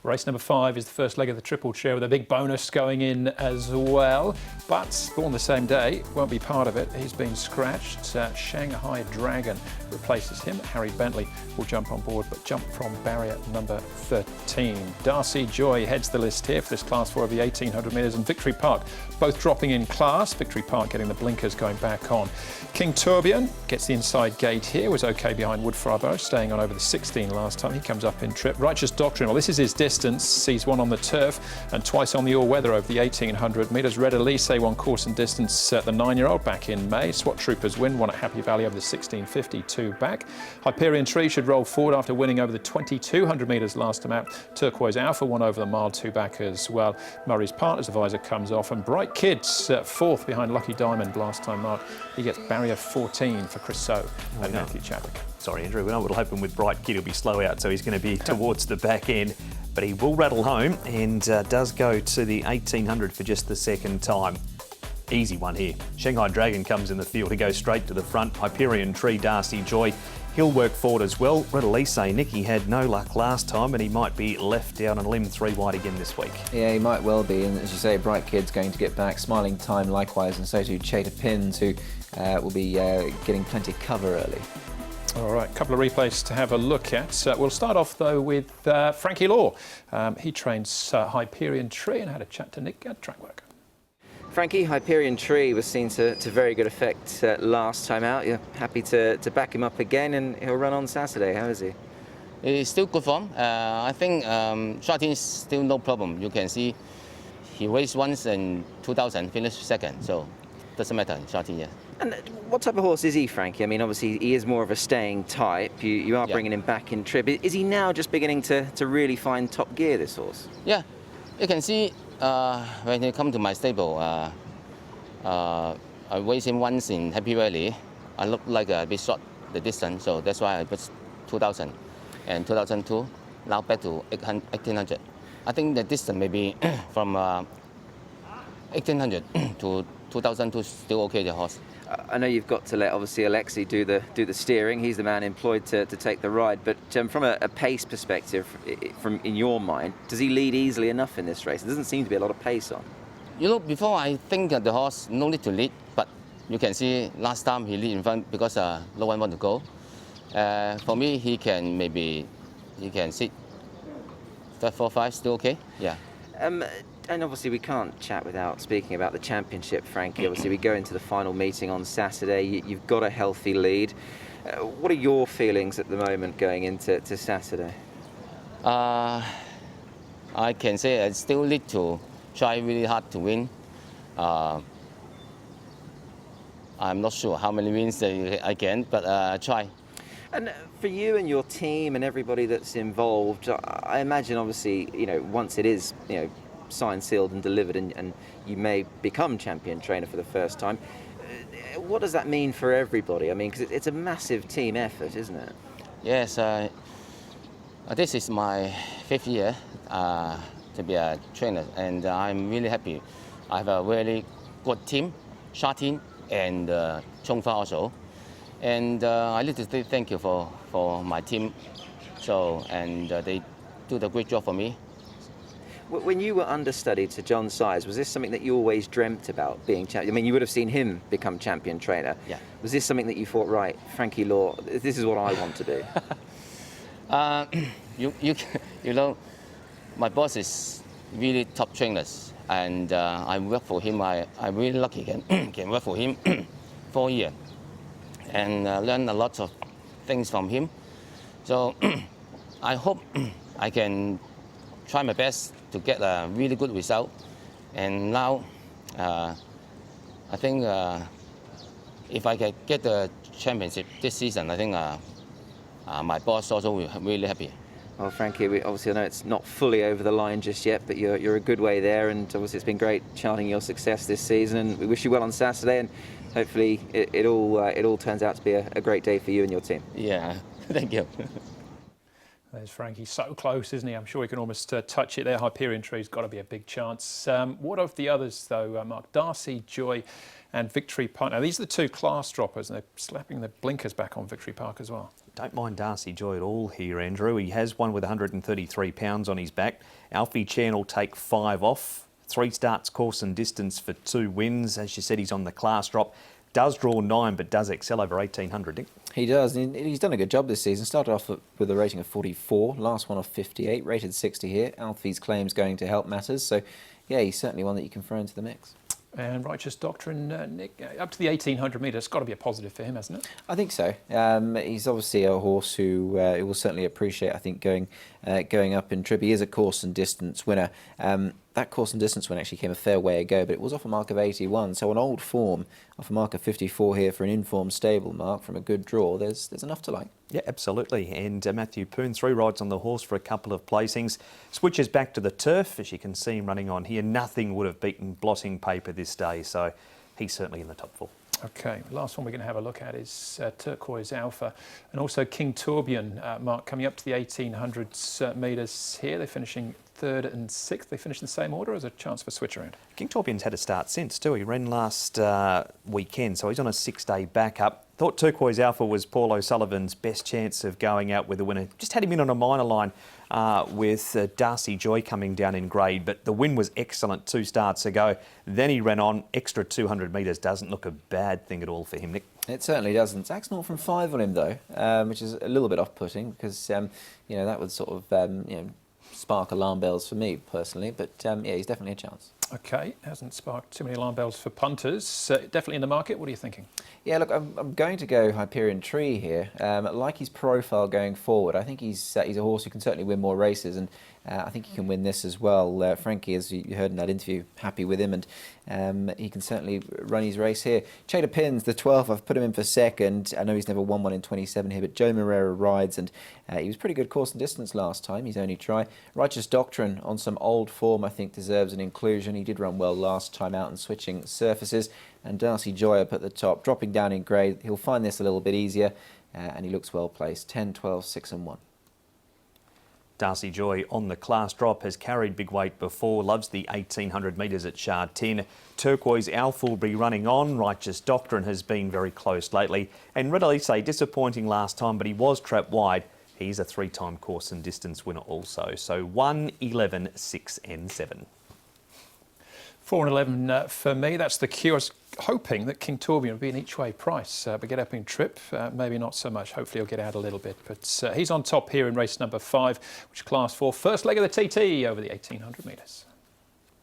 Race number 5 is the first leg of the triple chair with a big bonus going in as well. But born the same day, won't be part of it. He's been scratched. Shanghai Dragon replaces him. Harry Bentley will jump on board, but jump from barrier number 13. Darcy Joy heads the list here for this Class 4 of the 1800 metres, and Victory Park both dropping in class. Victory Park getting the blinkers going back on. King Tourbillon gets the inside gate here, was okay behind Wood Frabo, staying on over the 16 last time. He comes up in trip. Righteous Doctrine, well, this is his distance, sees one on the turf and twice on the all-weather over the 1800 metres. Red Elise won course and distance at the 9-year-old back in May. SWAT Troopers win, one at Happy Valley over the 1650, 2 back. Hyperion Tree should roll forward after winning over the 2200 metres last time out. Turquoise Alpha won over the mile, 2 back as well. Murray's Partners Advisor comes off, and Bright Kids fourth behind Lucky Diamond last time mark. He gets barrier 14 for Chris So and Matthew Chadwick. Sorry, Andrew, we know what'll happen with Bright Kid. He'll be slow out, so he's going to be towards the back end. But he will rattle home and does go to the 1800 for just the second time. Easy one here. Shanghai Dragon comes in the field. He goes straight to the front. Hyperion Tree, Darcy Joy. He'll work forward as well. Red Elise, Nicky had no luck last time, and he might be left down on a limb 3 wide again this week. Yeah, he might well be. And as you say, Bright Kid's going to get back. Smiling Time likewise, and so too Chata Pins, who will be getting plenty of cover early. All right, a couple of replays to have a look at. We'll start off, though, with Frankie Law. He trains Hyperion Tree and had a chat to Nick at track work. Frankie, Hyperion Tree was seen to very good effect last time out. You're happy to back him up again, and he'll run on Saturday. How is he? He's still good form. I think Sha Tin is still no problem. You can see he raced once in 2000, finished second, so doesn't matter in Sha Tin, yeah. And what type of horse is he, Frankie? I mean, obviously he is more of a staying type. You are bringing him back in trip. Is he now just beginning to really find top gear, this horse? Yeah, you can see when he come to my stable, I raced him once in Happy Valley. I look like a bit short the distance, so that's why I put 2000 and 2002. Now back to 1800. I think the distance maybe from 1800 to 2002 still okay, the horse. I know you've got to let obviously Alexei do the steering. He's the man employed to take the ride. But from a pace perspective, from in your mind, does he lead easily enough in this race? There doesn't seem to be a lot of pace on. You know, before I think that the horse no need to lead, but you can see last time he lead in front because no one want to go. For me, he can sit 3, 4, 5, still okay. Yeah. And obviously we can't chat without speaking about the championship, Frankie. Obviously we go into the final meeting on Saturday. You've got a healthy lead. What are your feelings at the moment going into Saturday? I can say I still need to try really hard to win. I'm not sure how many wins I can, but try. And for you and your team and everybody that's involved, I imagine obviously, once it is, signed, sealed and delivered, and you may become champion trainer for the first time, what does that mean for everybody? I mean, because it's a massive team effort, isn't it? Yes, this is my 5th year to be a trainer, and I'm really happy. I have a really good team, Sha Tin and Chongfa also, and I need to say thank you for my team. So, and they do the great job for me. When you were understudy to John Size, was this something that you always dreamt about, being champion? I mean, you would have seen him become champion trainer. Yeah. Was this something that you thought, right, Frankie Law, this is what I want to do? You know, my boss is really top trainers, and I work for him. I'm really lucky can work for him 4 years and learn a lot of things from him. So I hope I can try my best to get a really good result. And now, I think if I can get the championship this season, I think my boss also will be really happy. Well, Frankie, obviously I know it's not fully over the line just yet, but you're a good way there, and obviously it's been great charting your success this season. And we wish you well on Saturday, and hopefully it all turns out to be a great day for you and your team. Yeah, thank you. There's Frankie, so close, isn't he? I'm sure he can almost touch it there. Hyperion Tree's got to be a big chance. What of the others, though, Mark? Darcy, Joy and Victory Park. Now, these are the 2 class droppers, and they're slapping the blinkers back on Victory Park as well. Don't mind Darcy Joy at all here, Andrew. He has won with 133 pounds on his back. Alfie Chan will take 5 off. 3 starts, course and distance for 2 wins. As you said, he's on the class drop. Does draw 9, but does excel over 1800, Nick. He does. He's done a good job this season. Started off with a rating of 44, last one of 58, rated 60 here. Alfie's claims going to help matters. So, yeah, he's certainly one that you can throw into the mix. And Righteous Doctrine, Nick, up to the 1800 metres, it's got to be a positive for him, hasn't it? I think so. He's obviously a horse who will certainly appreciate, I think, going up in trip. He is a course and distance winner. That course and distance win actually came a fair way ago, but it was off a mark of 81. So on old form, off a mark of 54 here for an informed stable mark from a good draw, there's enough to like. Yeah, absolutely. And Matthew Poon, 3 rides on the horse for a couple of placings. Switches back to the turf, as you can see him running on here. Nothing would have beaten Blotting Paper this day, so he's certainly in the top 4. Okay, the last one we're going to have a look at is Turquoise Alpha and also King Tourbillon, Mark, coming up to the 1800 metres here. They're finishing 3rd and 6th. They finished in the same order, or is there a chance for switch around? King Tourbillon's had a start since too. He ran last weekend, so he's on a 6-day backup. Thought Turquoise Alpha was Paul O'Sullivan's best chance of going out with a winner. Just had him in on a minor line with Darcy Joy coming down in grade, but the win was excellent 2 starts ago. Then he ran on, extra 200 metres. Doesn't look a bad thing at all for him, Nick. It certainly doesn't. Zach's 0 from 5 on him though, which is a little bit off-putting because you know, that would sort of spark alarm bells for me personally. But yeah, he's definitely a chance. Okay, hasn't sparked too many alarm bells for punters. Definitely in the market. What are you thinking? Yeah, look, I'm going to go Hyperion Tree here. Like his profile going forward, I think he's a horse who can certainly win more races, and I think he can win this as well. Frankie, as you heard in that interview, happy with him, and he can certainly run his race here. Chater Pins, the 12th, I've put him in for 2nd. I know he's never won one in 27 here, but Joe Moreira rides, and he was pretty good course and distance last time, his only try. Righteous Doctrine, on some old form, I think deserves an inclusion. He did run well last time out and switching surfaces. And Darcy Joy up at the top, dropping down in grade. He'll find this a little bit easier, and he looks well placed. 10, 12, 6 and 1. Darcy Joy on the class drop, has carried big weight before, loves the 1800 metres at Sha Tin. Turquoise Alpha will be running on. Righteous Doctrine has been very close lately. And Red Elise, disappointing last time, but he was trapped wide. He's a 3-time course and distance winner also. So 1, 11, 6 and 7. 4 and 11 for me. That's the cue. I was hoping that King Tourbillon would be an each-way price, but get up in trip, maybe not so much. Hopefully he'll get out a little bit. But he's on top here in race number 5, which is class 4. First leg of the TT over the 1800 metres.